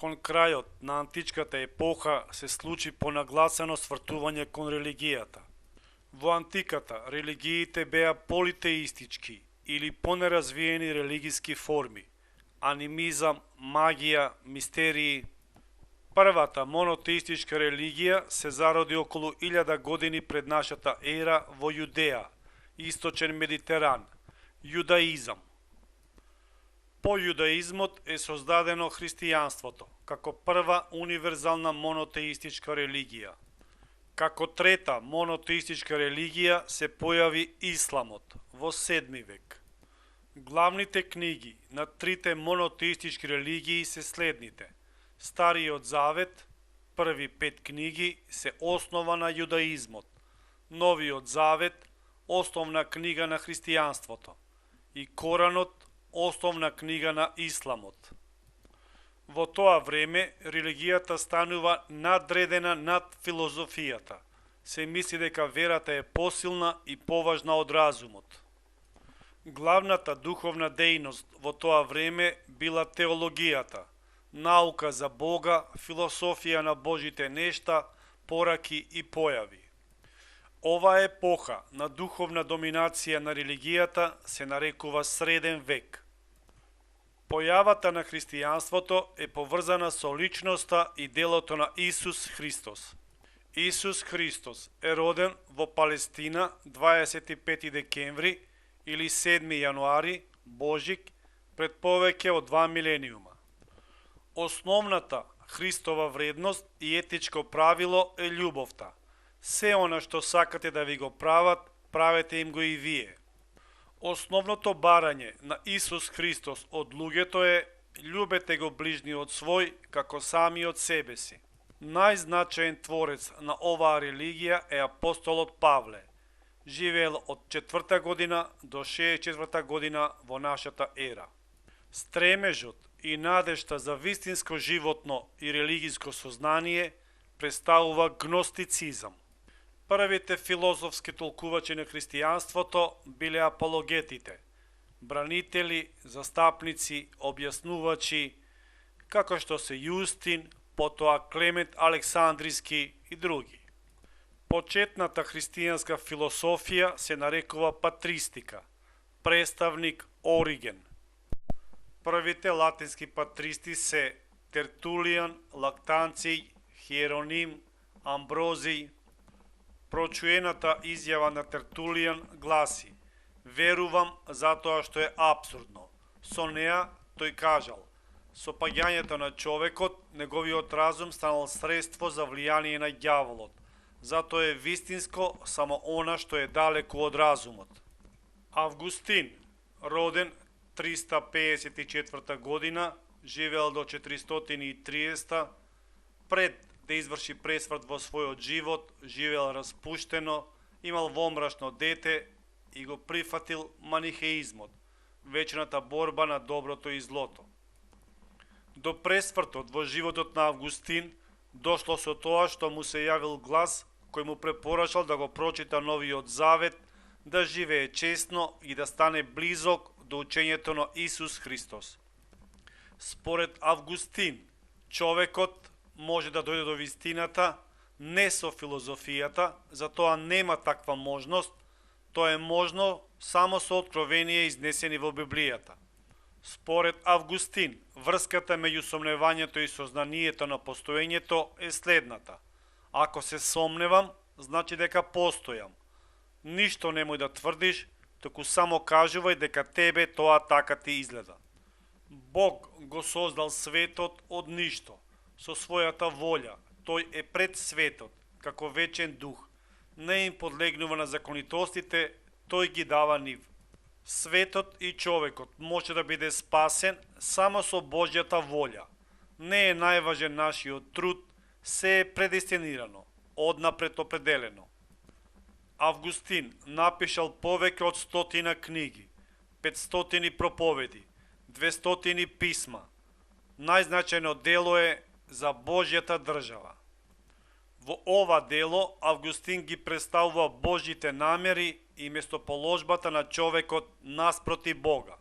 Кон крајот на античката епоха се случи понагласено свртување кон религијата. Во антиката религиите беа политеистички или понеразвиени религиски форми, анимизам, магија, мистерии. Првата монотеистичка религија се зароди околу 1000 години пред нашата ера во Јудеја, источен Медитеран, јудаизам. По јудаизмот е создадено христијанството, како прва универзална монотеистичка религија. Како трета монотеистичка религија се појави исламот во 7 век. Главните книги на трите монотеистички религии се следните. Стариот Завет, први 5 книги, се основа на јудаизмот. Новиот Завет, основна книга на христијанството. И Коранот, основна книга на исламот. Во тоа време религијата станува надредена над филозофијата. Се мисли дека верата е посилна и поважна од разумот. Главната духовна дејност во тоа време била теологијата, наука за Бога, философија на Божите нешта, пораки и појави. Ова епоха на духовна доминација на религијата се нарекува Среден век. Појавата на христијанството е поврзана со личноста и делото на Исус Христос. Исус Христос е роден во Палестина 25 декември или 7 јануари, Божик, пред повеќе од 2 милениума. Основната Христова вредност и етичко правило е љубовта. Се она што сакате да ви го прават, правете им го и вие. Основното барање на Исус Христос од луѓето е љубете го ближниот свој како самиот себе си. Најзначаен творец на оваа религија е апостолот Павле. Живеел од 4 година до 64 година во нашата ера. Стремежот и надежта за вистинско животно и религиско сознание представува гностицизам. Првите филозофски толкувачи на христијанството биле апологетите, бранители, застапници, објаснувачи, како што се Јустин, потоа Клемент Александриски и други. Почетната христијанска философија се нарекува патристика, представник Ориген. Првите латински патристи се Тертулијан, Лактанци, Хиероним, Амброзиј. Прочуената изјава на Тертулијан гласи: верувам затоа што е апсурдно. Со неа тој кажал: со паѓањето на човекот, неговиот разум станал средство за влијание на ѓаволот. Затоа е вистинско само она што е далеку од разумот. Августин, роден 354 година, живеел до 430, пред да изврши пресврт во својот живот, живеел распуштено, имал вомрашно дете и го прифатил манихеизмот, вечната борба на доброто и злото. До пресвртот во животот на Августин дошло со тоа што му се јавил глас кој му препорачал да го прочита Новиот Завет, да живее честно и да стане близок до учењето на Исус Христос. Според Августин, човекот може да дојде до вистината не со филозофијата, затоа нема таква можност, тоа е можно само со откровение изнесени во Библијата. Според Августин, врската меѓу сомневањето и сознанието на постоењето е следната. Ако се сомневам, значи дека постојам. Ништо немој да тврдиш, току само кажувај дека тебе тоа така ти изгледа. Бог го создал светот од ништо. Со својата волја, тој е пред светот, како вечен дух. Не им подлегнува на законитостите, тој ги дава нив. Светот и човекот може да биде спасен само со Божјата волја. Не е најважен нашиот труд, се е предестинирано, однапред определено. Августин напишал повеќе од 100 книги, 500 проповеди, 200 писма. Најзначајно дело е за Божјата држава. Во ова дело Августин ги представува Божите намери и местоположбата на човекот наспроти Бога.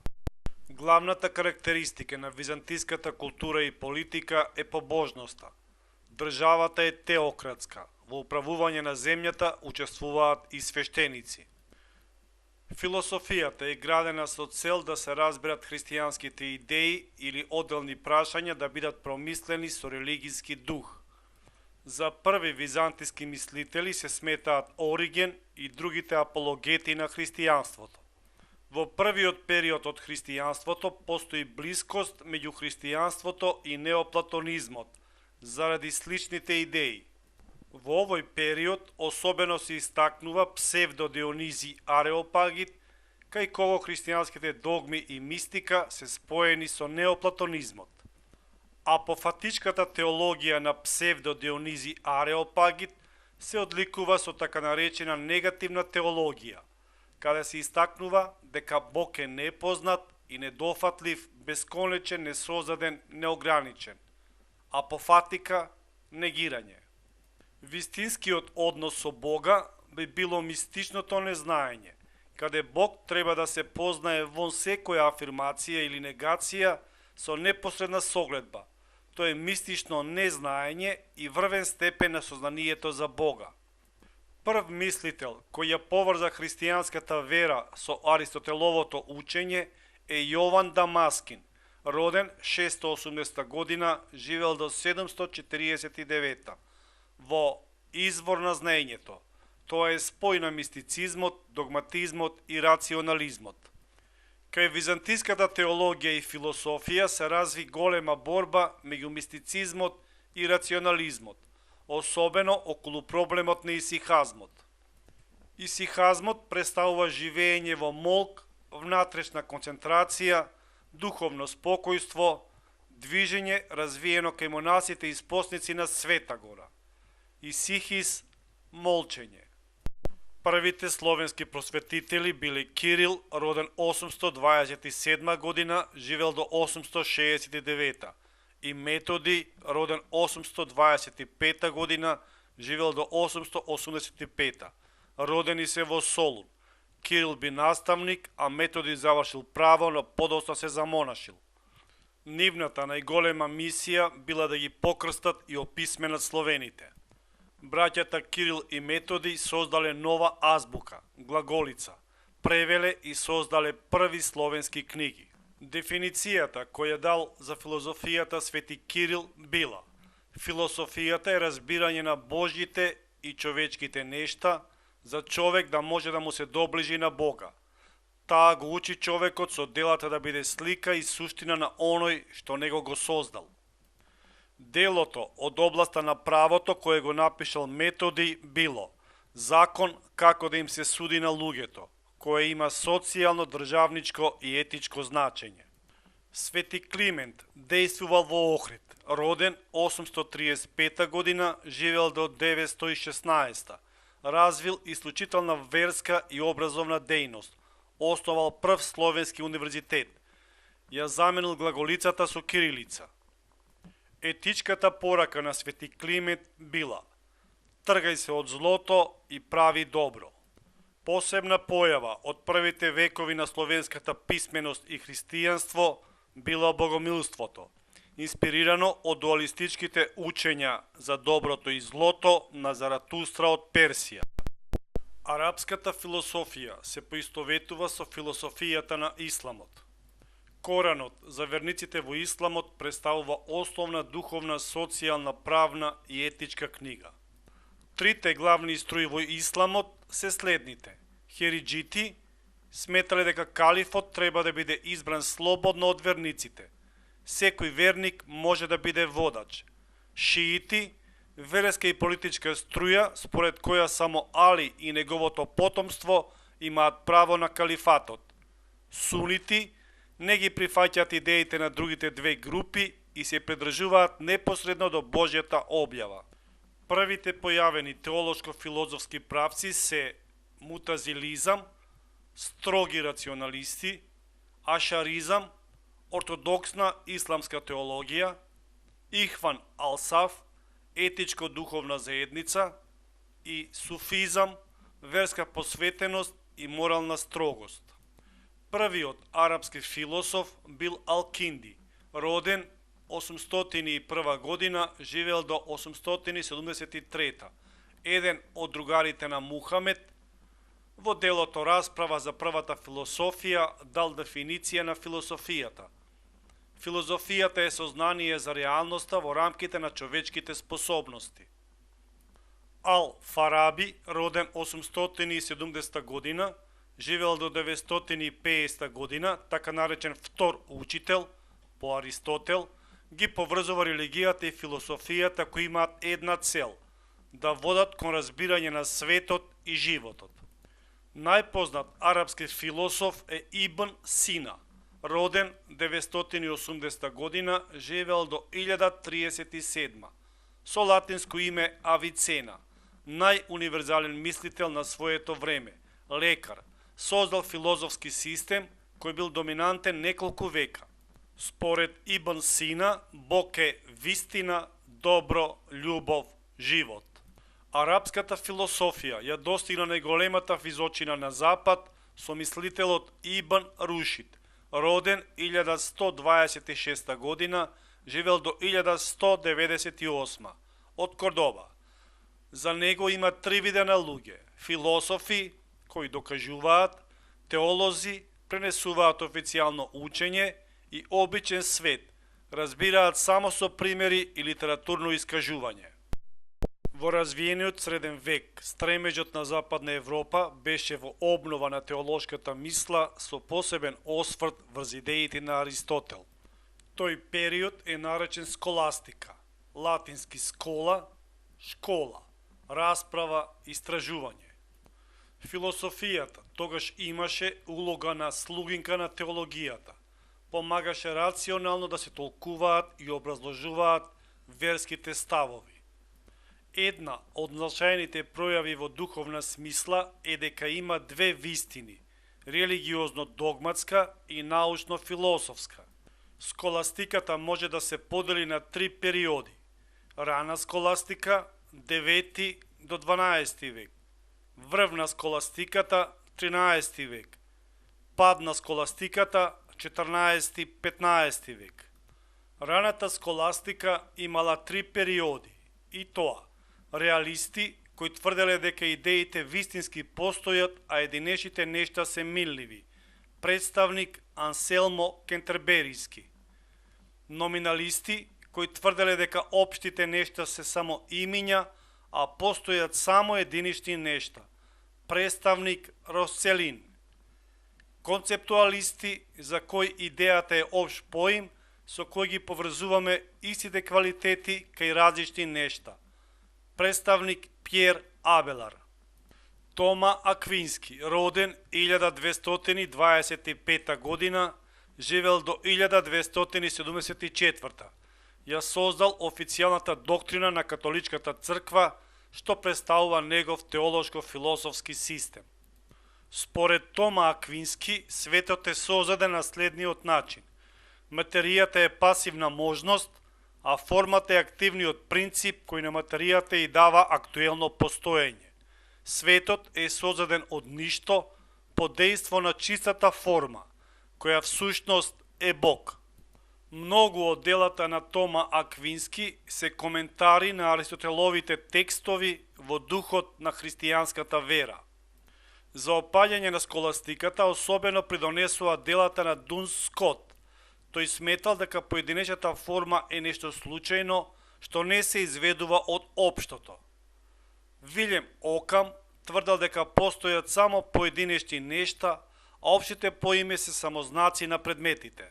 Главната карактеристика на византиската култура и политика е побожноста. Државата е теократска. Во управување на земјата учествуваат и свештеници. Философијата е градена со цел да се разберат христијанските идеи или одделни прашања да бидат промислени со религиски дух. За први византиски мислители се сметаат Ориген и другите апологети на христијанството. Во првиот период од христијанството постои блискост меѓу христијанството и неоплатонизмот, заради сличните идеи. Во овој период особено се истакнува псевдо-Дионизи Ареопагит, кај кого христијанските догми и мистика се споени со неоплатонизмот. Апофатичката теологија на псевдо-Дионизи Ареопагит се одликува со така наречена негативна теологија, каде се истакнува дека Бог е непознат и недофатлив, бесконечен, несоздаден, неограничен. Апофатика – негирање. Вистинскиот однос со Бога би било мистичното незнаење, каде Бог треба да се познае вон секоја афирмација или негација со непосредна согледба. Тоа е мистично незнаење и врвен степен на сознанието за Бога. Прв мислител кој ја поврза христијанската вера со Аристотеловото учење е Јован Дамаскин, роден 680 година, живел до 749. Во Извор на знаењето. Тоа е спој на мистицизмот, догматизмот и рационализмот. Кај византиската теологија и философија се разви голема борба меѓу мистицизмот и рационализмот, особено околу проблемот на исихазмот. Исихазмот представува живење во молк, внатрешна концентрација, духовно спокојство, движење развиено кај монасите и спосници на Света гора. Исихис – молчење. Првите словенски просветители биле Кирил, роден 827 година, живел до 869, и Методи, роден 825 година, живел до 885. Родени се во Солун. Кирил би наставник, а Методи завршил право, но подоцна се замонашил. Нивната најголема мисија била да ги покрстат и описменат словените. Браќата Кирил и Методи создале нова азбука, глаголица, превеле и создале први словенски книги. Дефиницијата која дал за филозофијата Свети Кирил била: философијата е разбирање на Божјите и човечките нешта, за човек да може да му се доближи на Бога. Таа го учи човекот со делата да биде слика и суштина на оној што него го создал. Делото од областа на правото кое го напишал Методи било закон како да им се суди на луѓето, кое има социјално, државничко и етичко значење. Свети Климент действувал во Охрид, роден 835 година, живел до 916. Развил исклучителна верска и образовна дејност, основал прв словенски универзитет, ја заменил глаголицата со кирилица. Етичката порака на Свети Климент била: тргај се од злото и прави добро. Посебна појава од првите векови на словенската писменост и христијанство било богомилството, инспирирано од дуалистичките учења за доброто и злото на Заратустра од Персија. Арапската философија се поистоветува со философијата на исламот. Коранот за верниците во исламот представува основна духовна, социјална, правна и етичка книга. Трите главни струи во исламот се следните. Хериджити сметале дека калифот треба да биде избран слободно од верниците. Секој верник може да биде водач. Шиити верска и политичка струја според која само Али и неговото потомство имаат право на калифатот. Сунити не ги прифаќаат идеите на другите две групи и се придржуваат непосредно до Божјата објава. Првите појавени теолошко-филозофски правци се мутазилизам, строги рационалисти, ашаризам, ортодоксна исламска теологија, Ихван Алсаф, етичко-духовна заедница, и суфизам, верска посветеност и морална строгост. Првиот арапски философ бил Ал-Кинди, роден 801 година, живеел до 873. Еден од другарите на Мухамед, во делото Расправа за првата философија дал дефиниција на философијата. Филозофијата е сознание за реалноста во рамките на човечките способности. Ал-Фараби, роден 870 година, живеел до 950 година, така наречен втор учител по Аристотел, ги поврзува религијата и философијата кои имаат една цел – да водат кон разбирање на светот и животот. Најпознат арапски философ е Ибн Сина, роден 980 година, живеел до 1037, со латинско име Авицена, најуниверзален мислител на своето време, лекар, создал филозофски систем кој бил доминантен неколку века. Според Ибн Сина, Бог е вистина, добро, љубов, живот. Арапската философија ја достигна најголемата височина на запад со мислителот Ибн Рушид, роден 1126 година, живел до 1198, од Кордоба. За него има три вида на луѓе: философи, кои докажуваат, теолози, пренесуваат официјално учење, и обичен свет, разбираат само со примери и литературно искажување. Во развиениот среден век, стремежот на Западна Европа беше во обнова на теолошката мисла со посебен осврт врз идеите на Аристотел. Тој период е наречен сколастика, латински скола, школа, расправа, истражување. Философијата тогаш имаше улога на слугинка на теологијата, помагаше рационално да се толкуваат и образложуваат верските ставови. Една од значајните пројави во духовна смисла е дека има две вистини – религиозно-догматска и научно-философска. Сколастиката може да се подели на три периоди: рана сколастика, 9 до 12 век, врвна сколастиката, 13 век, пад на сколастиката, 14-15 век. Раната сколастика имала три периоди, и тоа: реалисти, кои тврделе дека идеите вистински постојат, а единечните нешта се минливи, представник Анселмо Кентербериски; номиналисти, кои тврделе дека општите нешта се само имиња, а постојат само единични нешта, представник Росцелин; концептуалисти, за кои идејата е општ поим, со кој ги поврзуваме истите квалитети кај различни нешта, представник Пјер Абелар; Тома Аквински, роден 1225 година, живел до 1274, ја создал официјалната доктрина на католичката црква, што представува негов теолошко-философски систем. Според Тома Аквински, светот е создаден на следниот начин: материјата е пасивна можност, а формата е активниот принцип кој на материјата и дава актуелно постоење. Светот е создаден од ништо, под дејство на чистата форма, која всушност е Бог. Многу од делата на Тома Аквински се коментари на Аристотеловите текстови во духот на христијанската вера. За опаѓање на сколастиката особено придонесува делата на Дунс Скот. Тој сметал дека поединечната форма е нешто случајно, што не се изведува од општото. Вилем Окам тврдал дека постојат само поединечни нешта, а општите поиме се само знаци на предметите.